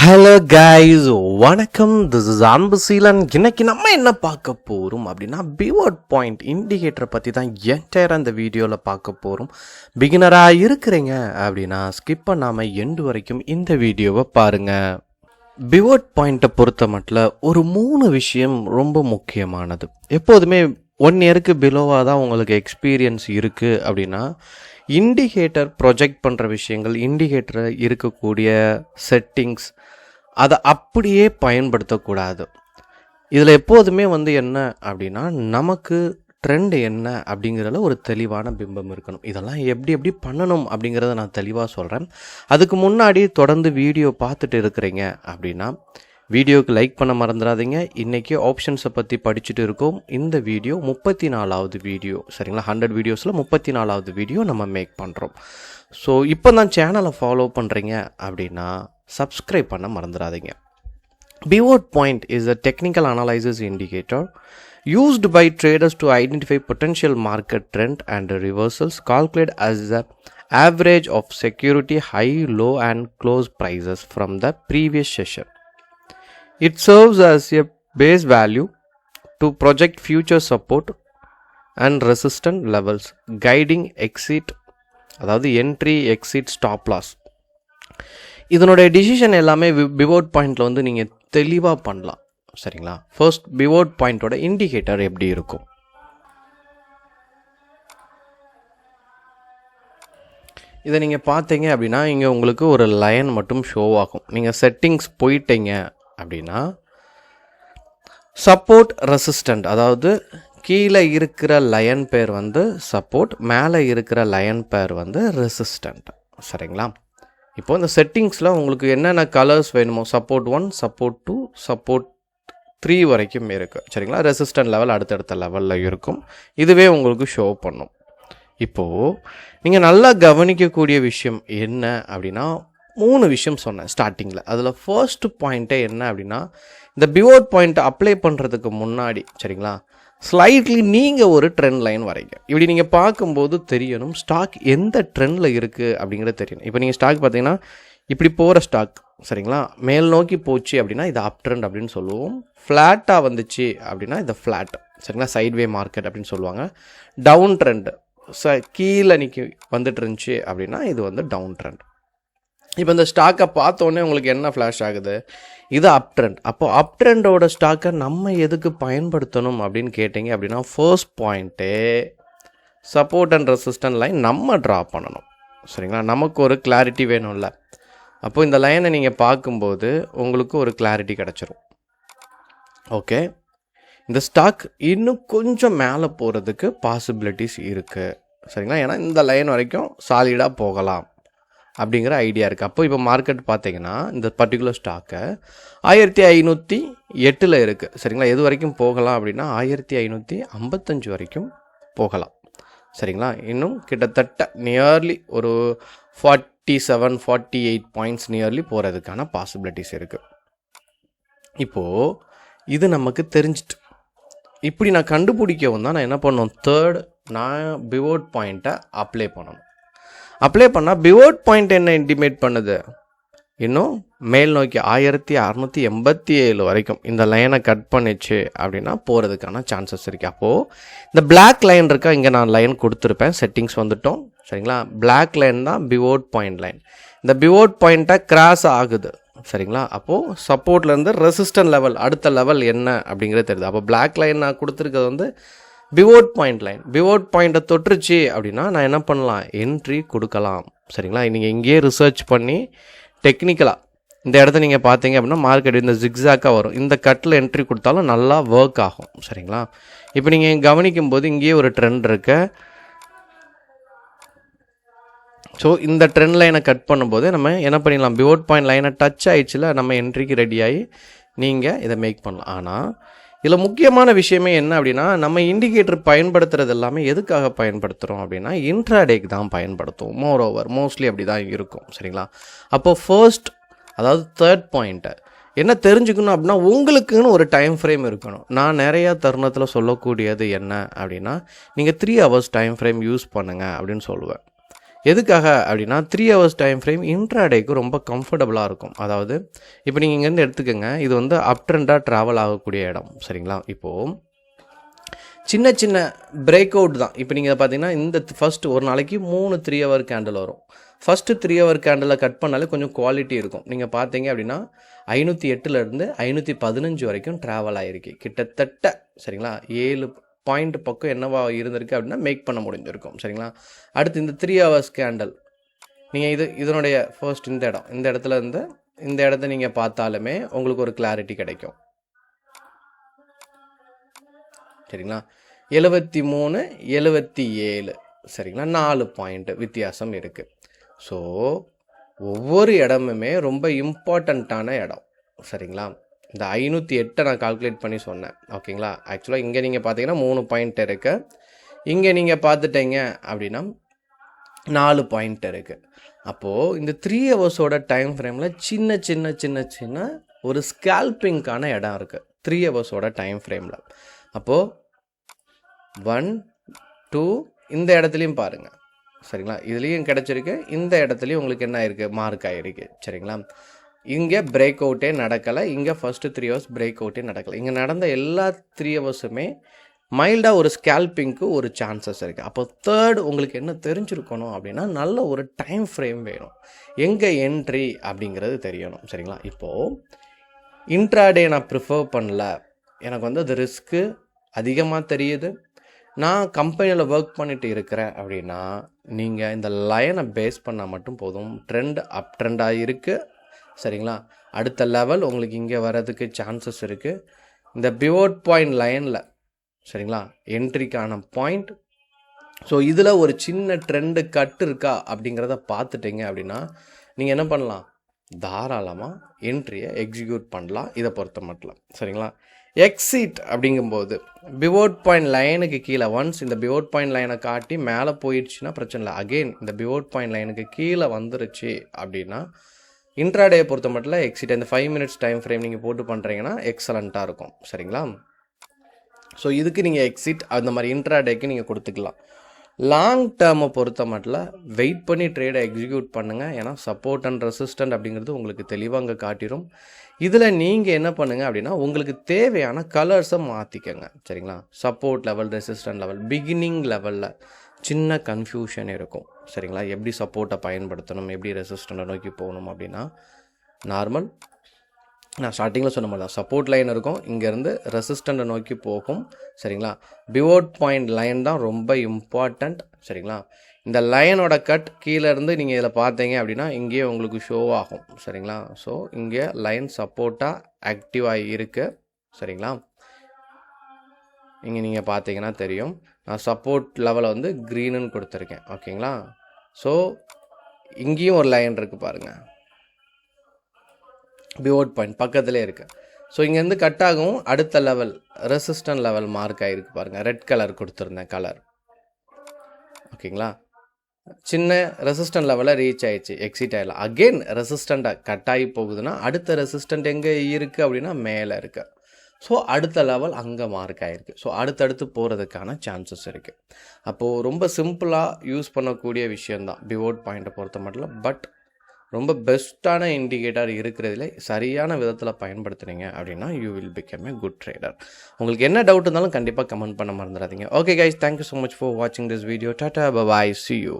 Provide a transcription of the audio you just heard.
Hello guys, வணக்கம். This is Anbuseelan. இன்னைக்கு நம்ம என்ன பார்க்க போகிறோம் அப்படின்னா பிவோட் பாயிண்ட் இண்டிகேட்டரை பற்றி தான் என்டையராக இந்த வீடியோவில் பார்க்க போகிறோம். பிகினராக இருக்கிறீங்க அப்படின்னா ஸ்கிப் பண்ணாமல் எண்டு வரைக்கும் இந்த வீடியோவை பாருங்கள். பிவோட் பாயிண்ட்டை பொறுத்த மட்டும் ஒரு 3 விஷயம் ரொம்ப முக்கியமானது. எப்போதுமே 1 இயருக்கு பிலோவாக தான் உங்களுக்கு எக்ஸ்பீரியன்ஸ் இருக்குது அப்படின்னா இண்டிகேட்டர் ப்ரொஜெக்ட் பண்ணுற விஷயங்கள், இண்டிகேட்டர் இருக்கக்கூடிய செட்டிங்ஸ் அதை அப்படியே பயன்படுத்தக்கூடாது. இதில் எப்போதுமே என்ன அப்படின்னா நமக்கு ட்ரெண்ட் என்ன அப்படிங்கிறதுல ஒரு தெளிவான பிம்பம் இருக்கணும். இதெல்லாம் எப்படி பண்ணணும் அப்படிங்கிறத நான் தெளிவாக சொல்கிறேன். அதுக்கு முன்னாடி தொடர்ந்து வீடியோ பார்த்துட்டு இருக்கிறீங்க அப்படின்னா வீடியோவுக்கு லைக் பண்ண மறந்துடாதீங்க. இன்றைக்கி ஆப்ஷன்ஸை பற்றி படிச்சுட்டு இருக்கோம். இந்த வீடியோ 34வது வீடியோ, சரிங்களா? 100 வீடியோஸில் 34வது வீடியோ நம்ம மேக் பண்ணுறோம். ஸோ இப்போ தான் சேனலை ஃபாலோ பண்ணுறீங்க அப்படின்னா சப்ஸ்கிரைப் பண்ண மறந்துடாதீங்க. Pivot point is a technical analysis indicator used by traders to identify potential market trend and reversals, calculated as the average of security high, low and close prices from the previous session. It serves as a base value to project future support and resistance levels, guiding exit, அதாவது entry, exit, stop loss. இதனுடைய decision எல்லாமே pivot பாயிண்டில் நீங்கள் தெளிவாக பண்ணலாம், சரிங்களா? First pivot பாயிண்டோட indicator எப்படி இருக்கும்? இதை நீங்கள் பார்த்தீங்க அப்படின்னா இங்கே உங்களுக்கு ஒரு லைன் மட்டும் ஷோ ஆகும். நீங்கள் செட்டிங்ஸ் போயிட்டீங்க அப்படின்னா சப்போர்ட் ரெசிஸ்டன்ட், அதாவது கீழே இருக்கிற லைன் பேர் சப்போர்ட், மேலே இருக்கிற லைன் பேர் ரெசிஸ்டன்ட், சரிங்களா? இப்போ இந்த செட்டிங்ஸில் உங்களுக்கு என்னென்ன கலர்ஸ் வேணுமோ, சப்போர்ட் 1, சப்போர்ட் 2, சப்போர்ட் 3 வரைக்கும் இருக்குது, சரிங்களா? ரெசிஸ்டன்ட் லெவல் அடுத்தடுத்த லெவலில் இருக்கும். இதுவே உங்களுக்கு ஷோ பண்ணும். இப்போது நீங்கள் நல்லா கவனிக்கக்கூடிய விஷயம் என்ன அப்படின்னா 3 விஷயம் சொன்னேன் ஸ்டார்டிங்கில். அதில் ஃபர்ஸ்ட் பாயிண்ட்டே என்ன அப்படின்னா இந்த பிவோட் பாயிண்ட்டை அப்ளை பண்ணுறதுக்கு முன்னாடி, சரிங்களா, ஸ்லைட்லி நீங்கள் ஒரு ட்ரெண்ட் லைன் வரைங்க. இப்படி நீங்கள் பார்க்கும்போது தெரியணும் ஸ்டாக் எந்த ட்ரெண்டில் இருக்குது அப்படிங்கிறது தெரியணும். இப்போ நீங்கள் ஸ்டாக் பார்த்தீங்கன்னா இப்படி போகிற ஸ்டாக், சரிங்களா, மேல் நோக்கி போச்சு அப்படின்னா இது அப் ட்ரெண்ட் அப்படின்னு சொல்லுவோம். ஃப்ளாட்டாக வந்துச்சு அப்படின்னா இது ஃப்ளாட், சரிங்களா, சைட்வே மார்க்கெட் அப்படின்னு சொல்லுவாங்க. டவுன் ட்ரெண்டு கீழே நிற்கி வந்துட்டு இருந்துச்சு அப்படின்னா இது டவுன் ட்ரெண்ட். இப்போ இந்த ஸ்டாக்கை பார்த்தோன்னே உங்களுக்கு என்ன ஃப்ளாஷ் ஆகுது? இது அப் ட்ரெண்ட். அப்போது அப் ட்ரெண்டோட ஸ்டாக்கை நம்ம எதுக்கு பயன்படுத்தணும் அப்படின்னு கேட்டிங்க அப்படின்னா ஃபர்ஸ்ட் பாயிண்ட்டே சப்போர்ட் அண்ட் ரெசிஸ்டன்ட் லைன் நம்ம ட்ரா பண்ணணும், சரிங்களா? நமக்கு ஒரு கிளாரிட்டி வேணும்ல. அப்போது இந்த லைனை நீங்கள் பார்க்கும்போது உங்களுக்கு ஒரு கிளாரிட்டி கிடச்சிரும். ஓகே, இந்த ஸ்டாக் இன்னும் கொஞ்சம் மேலே போகிறதுக்கு பாசிபிலிட்டிஸ் இருக்குது, சரிங்களா? ஏன்னா இந்த லைன் வரைக்கும் சாலிடாக போகலாம் அப்படிங்கிற ஐடியா இருக்குது. அப்போ இப்போ மார்க்கெட் பார்த்தீங்கன்னா இந்த பர்டிகுலர் ஸ்டாக்கை 1508 இருக்குது, சரிங்களா? எது வரைக்கும் போகலாம் அப்படின்னா 1555 வரைக்கும் போகலாம், சரிங்களா? இன்னும் கிட்டத்தட்ட நியர்லி ஒரு 47-48 பாயிண்ட்ஸ் நியர்லி போகிறதுக்கான பாசிபிலிட்டிஸ் இருக்குது. இப்போது இது நமக்கு தெரிஞ்சிட்டு இப்படி நான் கண்டுபிடிக்கவும் தான் நான் என்ன பண்ணணும், நான் பிவோட் பாயிண்ட்டை அப்ளை பண்ணணும். அப்ளை பண்ணால் பிவோட் பாயிண்ட் என்ன இன்டிமேட் பண்ணுது? இன்னும் மேல் நோக்கி 1687 வரைக்கும் இந்த லைனை கட் பண்ணிச்சு அப்படின்னா போகிறதுக்கான சான்சஸ் இருக்குது. அப்போது இந்த பிளாக் லைன் இருக்கா, இங்கே நான் லைன் கொடுத்துருப்பேன், செட்டிங்ஸ் வந்துட்டோம், சரிங்களா? பிளாக் லைன் தான் பிவோட் பாயிண்ட் லைன். இந்த பிவோட் பாயிண்ட்டை கிராஸ் ஆகுது, சரிங்களா? அப்போது சப்போர்ட்லேருந்து ரெசிஸ்டன்ட் லெவல் அடுத்த லெவல் என்ன அப்படிங்கிறது தெரியுது. அப்போ பிளாக் லைன் நான் கொடுத்துருக்கிறது பிவோட் பாயிண்ட் லைன். பிவோட் பாயிண்ட்டை தொட்டுருச்சு அப்படின்னா நான் என்ன பண்ணலாம், என்ட்ரி கொடுக்கலாம், சரிங்களா? நீங்கள் இங்கேயே ரிசர்ச் பண்ணி டெக்னிக்கலாக இந்த இடத்த நீங்கள் பார்த்தீங்க அப்படின்னா மார்க்கெட் இந்த ஜிக்ஸாக்காக வரும். இந்த கட்டில் என்ட்ரி கொடுத்தாலும் நல்லா ஒர்க் ஆகும், சரிங்களா? இப்போ நீங்கள் கவனிக்கும் போது இங்கேயே ஒரு ட்ரெண்ட் இருக்கு. ஸோ இந்த ட்ரெண்ட் லைனை கட் பண்ணும்போது நம்ம என்ன பண்ணிடலாம், பிவோட் பாயிண்ட் லைனை டச் ஆயிடுச்சுல, நம்ம என்ட்ரிக்கு ரெடியாகி நீங்கள் இதை மேக் பண்ணலாம். ஆனால் இதில் முக்கியமான விஷயமே என்ன அப்படின்னா நம்ம இண்டிகேட்டர் பயன்படுத்துறது எல்லாமே எதுக்காக பயன்படுத்துகிறோம் அப்படின்னா இன்ட்ராடேக்கு தான் பயன்படுத்துவோம். மோஸ்ட்லி அப்படி தான் இருக்கும், சரிங்களா? அப்போது ஃபர்ஸ்ட், அதாவது தேர்ட் பாயிண்ட்டை என்ன தெரிஞ்சுக்கணும் அப்படின்னா உங்களுக்குன்னு ஒரு டைம் ஃப்ரேம் இருக்கணும். நான் நிறையா தருணத்தில் சொல்லக்கூடியது என்ன அப்படின்னா நீங்கள் 3 hours டைம் ஃப்ரேம் யூஸ் பண்ணுங்கள் அப்படின்னு சொல்லுவேன். எதுக்காக அப்படின்னா 3 ஹவர்ஸ் டைம் ஃப்ரேம் இன்ட்ராடேக்கு ரொம்ப கம்ஃபர்டபுளாக இருக்கும். அதாவது இப்போ நீங்கள் இங்கேருந்து எடுத்துக்கோங்க, இது வந்து அப் ட்ரெண்டாக ட்ராவல் ஆகக்கூடிய இடம் சரிங்களா. இப்போது சின்ன சின்ன பிரேக் அவுட் தான். இப்போ நீங்கள் பார்த்தீங்கன்னா இந்த ஃபஸ்ட்டு ஒரு நாளைக்கு 3 3 ஹவர் கேண்டில் வரும். ஃபஸ்ட்டு 3 ஹவர் கேண்டில் கட் பண்ணாலே கொஞ்சம் குவாலிட்டி இருக்கும். நீங்கள் பார்த்தீங்க அப்படின்னா 508லேருந்து 515 வரைக்கும் ட்ராவல் ஆகிருக்கு. கிட்டத்தட்ட சரிங்களா 7 பாயிண்ட் பக்கம் என்னவா இருந்திருக்கு அப்படின்னா மேக் பண்ண முடிஞ்சிருக்கும் சரிங்களா. அடுத்து இந்த 3 ஹவர்ஸ் கேண்டில் நீங்கள் இதனுடைய ஃபர்ஸ்ட் இந்த இடத்துல இருந்து இந்த இடத்த நீங்கள் பார்த்தாலுமே உங்களுக்கு ஒரு கிளாரிட்டி கிடைக்கும் சரிங்களா. 73 77 சரிங்களா, 4 பாயிண்ட் வித்தியாசம் இருக்குது. ஸோ ஒவ்வொரு இடமுமே ரொம்ப இம்பார்ட்டண்ட்டான இடம் சரிங்களா. இந்த 508 நான் கால்குலேட் பண்ணி சொன்னேன் ஓகேங்களா. ஆக்சுவலாக இங்கே நீங்கள் பார்த்தீங்கன்னா 3 பாயிண்ட் இருக்குது, இங்கே நீங்கள் பார்த்துட்டீங்க அப்படின்னா 4 பாயிண்ட் இருக்குது. அப்போது இந்த 3 ஹவர்ஸோட டைம் ஃப்ரேமில் சின்ன சின்ன சின்ன சின்ன ஒரு ஸ்கேல்பிங்கான இடம் இருக்குது 3 ஹவர்ஸோட டைம் ஃப்ரேமில். அப்போது 1 2 இந்த இடத்துலையும் பாருங்கள் சரிங்களா, இதுலேயும் கிடச்சிருக்கு, இந்த இடத்துலையும் உங்களுக்கு என்ன ஆயிருக்கு மார்க் ஆகிருக்கு சரிங்களா. இங்கே பிரேக் அவுட்டே நடக்கலை, இங்கே ஃபஸ்ட்டு 3 ஹவர்ஸ் பிரேக் அவுட்டே நடக்கலை. இங்கே நடந்த எல்லா 3 ஹவர்ஸுமே மைல்டாக ஒரு ஸ்கேல்பிங்க்கு ஒரு சான்சஸ் இருக்குது. அப்போ தேர்ட் உங்களுக்கு என்ன தெரிஞ்சிருக்கணும் அப்படின்னா நல்ல ஒரு டைம் ஃப்ரேம் வேணும், எங்கே என்ட்ரி அப்படிங்கிறது தெரியணும் சரிங்களா. இப்போது இன்ட்ராடே நான் ப்ரிஃபர் பண்ணல, எனக்கு வந்து அது ரிஸ்க்கு அதிகமாக தெரியுது, நான் கம்பெனியில் ஒர்க் பண்ணிட்டு இருக்கிறேன் அப்படின்னா நீங்கள் இந்த லைனை பேஸ் பண்ணால் மட்டும் போதும். ட்ரெண்ட் அப் ட்ரெண்டாக இருக்குது சரிங்களா. அடுத்த லெவல் உங்களுக்கு இங்கே வர்றதுக்கு சான்சஸ் இருக்குது. இந்த பிவோட் பாயிண்ட் லைனில் சரிங்களா என்ட்ரிக்கான பாயிண்ட். ஸோ இதில் ஒரு சின்ன ட்ரெண்டு கட் இருக்கா அப்படிங்கிறத பார்த்துட்டிங்க அப்படின்னா நீங்கள் என்ன பண்ணலாம், தாராளமாக என்ட்ரியை எக்ஸிக்யூட் பண்ணலாம் இதை பொறுத்த மட்டும் சரிங்களா. எக்ஸிட் அப்படிங்கும்போது பிவோட் பாயிண்ட் லைனுக்கு கீழே ஒன்ஸ் இந்த பிவோட் பாயிண்ட் லைனை காட்டி மேலே போயிடுச்சுன்னா பிரச்சனை இல்லை. அகெயின் இந்த பிவோட் பாயிண்ட் லைனுக்கு கீழே வந்துருச்சு அப்படின்னா இன்ட்ராடே பொறுத்த மட்டும் எக்ஸிட் இந்த 5 மினிட்ஸ் டைம் ஃப்ரேம் நீங்கள் போட்டு பண்ணுறீங்கன்னா எக்ஸலண்ட்டாக இருக்கும் சரிங்களா. ஸோ இதுக்கு நீங்கள் எக்ஸிட் அந்த மாதிரி இன்ட்ராடேக்கு நீங்கள் கொடுத்துக்கலாம். லாங் டேர்மை பொறுத்த மட்டும் வெயிட் பண்ணி ட்ரேடை எக்ஸிக்யூட் பண்ணுங்கள். ஏன்னா சப்போர்ட் அண்ட் ரெசிஸ்டன்ட் அப்படிங்கிறது உங்களுக்கு தெளிவாக அங்கே காட்டிடும். இதில் நீங்கள் என்ன பண்ணுங்கள் அப்படின்னா உங்களுக்கு தேவையான கலர்ஸை மாற்றிக்கங்க சரிங்களா. Support level, resistant level, beginning லெவலில் சின்ன கன்ஃபியூஷன் இருக்கும் சரிங்களா. எப்படி சப்போர்ட்டை பயன்படுத்தணும், எப்படி ரெசிஸ்டண்ட்டை நோக்கி போகணும் அப்படின்னா நார்மல் நான் ஸ்டார்டிங்கில் சொன்ன மாதிரி தான் சப்போர்ட் லைன் இருக்கும், இங்கேருந்து ரெசிஸ்டண்ட்டை நோக்கி போகும் சரிங்களா. பிவோட் பாயிண்ட் லைன் தான் ரொம்ப இம்பார்ட்டண்ட் சரிங்களா. இந்த லைனோட கட் கீழேருந்து நீங்கள் இதில் பார்த்தீங்க அப்படின்னா இங்கேயே உங்களுக்கு ஷோ ஆகும் சரிங்களா. ஸோ இங்கே லைன் சப்போர்ட்டாக ஆக்டிவாக இருக்குது சரிங்களா. இங்கே நீங்கள் பார்த்தீங்கன்னா தெரியும், நான் சப்போர்ட் லெவலை வந்து க்ரீனுன்னு கொடுத்துருக்கேன் ஓகேங்களா. ஸோ இங்கேயும் ஒரு லைன் இருக்குது பாருங்கள், பிவோட் பாயிண்ட் பக்கத்துலேயே இருக்குது. ஸோ இங்கேருந்து கட் ஆகும், அடுத்த லெவல் ரெசிஸ்டன்ட் லெவல் மார்க் ஆகிருக்கு பாருங்கள், ரெட் கலர் கொடுத்துருந்தேன் கலர் ஓகேங்களா. சின்ன ரெசிஸ்டன்ட் லெவலில் ரீச் ஆகிடுச்சு, எக்ஸிட் ஆகிடலாம். அகெயின் ரெசிஸ்டண்ட்டை கட் ஆகி போகுதுன்னா அடுத்த ரெசிஸ்டன்ட் எங்கே இருக்குது அப்படின்னா மேலே இருக்குது. ஸோ அடுத்த லெவல் அங்கே மார்க் ஆகிருக்கு. ஸோ அடுத்தடுத்து போகிறதுக்கான சான்சஸ் இருக்குது. அப்போது ரொம்ப சிம்பிளாக யூஸ் பண்ணக்கூடிய விஷயந்தான் பிவோட் பாயிண்ட்டை பொறுத்த மட்டும். பட் ரொம்ப பெஸ்ட்டான இண்டிகேட்டர் இருக்கிறதுல சரியான விதத்தில் பயன்படுத்துனீங்க அப்படின்னா you will become a good trader. உங்களுக்கு என்ன டவுட் இருந்தாலும் கண்டிப்பாக கமெண்ட் பண்ண மறந்துடாதீங்க. Okay guys, thank you so much for வாட்சிங் this video. Tata, bye, see you.